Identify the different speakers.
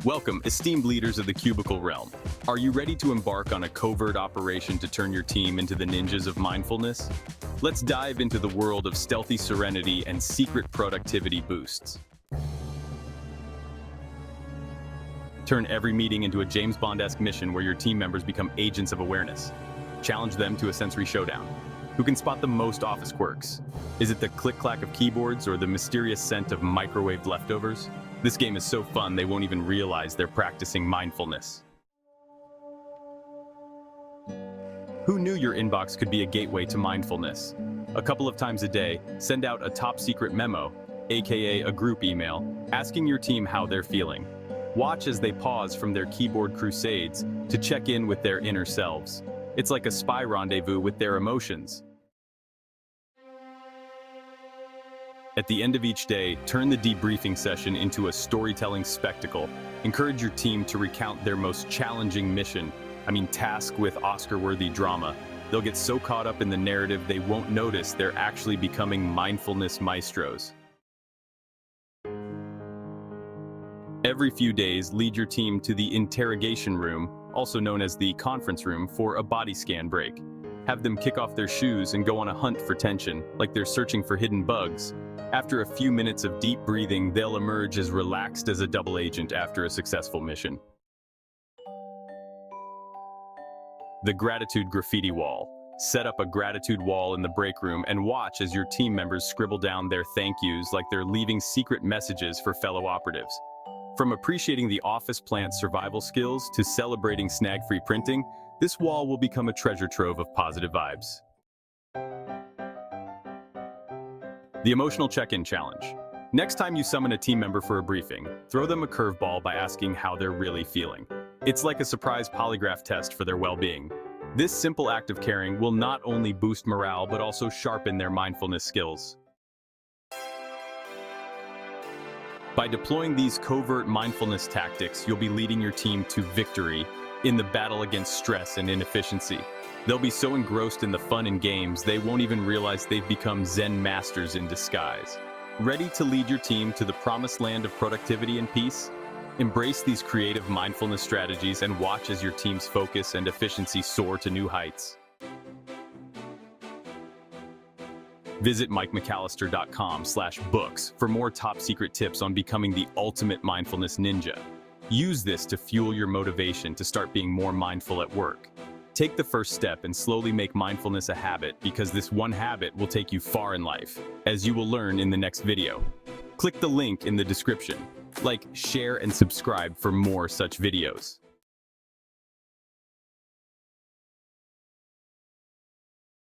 Speaker 1: Welcome, esteemed leaders of the cubicle realm. Are you ready to embark on a covert operation to turn your team into the ninjas of mindfulness? Let's dive into the world of stealthy serenity and secret productivity boosts. Turn every meeting into a James Bond-esque mission where your team members become agents of awareness. Challenge them to a sensory showdown. Who can spot the most office quirks? Is it the click-clack of keyboards or the mysterious scent of microwaved leftovers? This game is so fun they won't even realize they're practicing mindfulness. Who knew your inbox could be a gateway to mindfulness? A couple of times a day, send out a top-secret memo, aka a group email, asking your team how they're feeling. Watch as they pause from their keyboard crusades to check in with their inner selves. It's like a spy rendezvous with their emotions. At the end of each day, turn the debriefing session into a storytelling spectacle. Encourage your team to recount their most challenging task with Oscar-worthy drama. They'll get so caught up in the narrative they won't notice they're actually becoming mindfulness maestros. Every few days, lead your team to the interrogation room, also known as the conference room, for a body scan break. Have them kick off their shoes and go on a hunt for tension, like they're searching for hidden bugs. After a few minutes of deep breathing, they'll emerge as relaxed as a double agent after a successful mission. The gratitude graffiti wall. Set up a gratitude wall in the break room and watch as your team members scribble down their thank yous like they're leaving secret messages for fellow operatives. From appreciating the office plant's survival skills to celebrating snag-free printing, this wall will become a treasure trove of positive vibes. The emotional check-in challenge. Next time you summon a team member for a briefing, throw them a curveball by asking how they're really feeling. It's like a surprise polygraph test for their well-being. This simple act of caring will not only boost morale but also sharpen their mindfulness skills. By deploying these covert mindfulness tactics, you'll be leading your team to victory in the battle against stress and inefficiency. They'll be so engrossed in the fun and games, they won't even realize they've become Zen masters in disguise. Ready to lead your team to the promised land of productivity and peace? Embrace these creative mindfulness strategies and watch as your team's focus and efficiency soar to new heights. Visit MikeMcAllister.com/books for more top-secret tips on becoming the ultimate mindfulness ninja. Use this to fuel your motivation to start being more mindful at work. Take the first step and slowly make mindfulness a habit, because this one habit will take you far in life, as you will learn in the next video. Click the link in the description. Like, share, and subscribe for more such videos.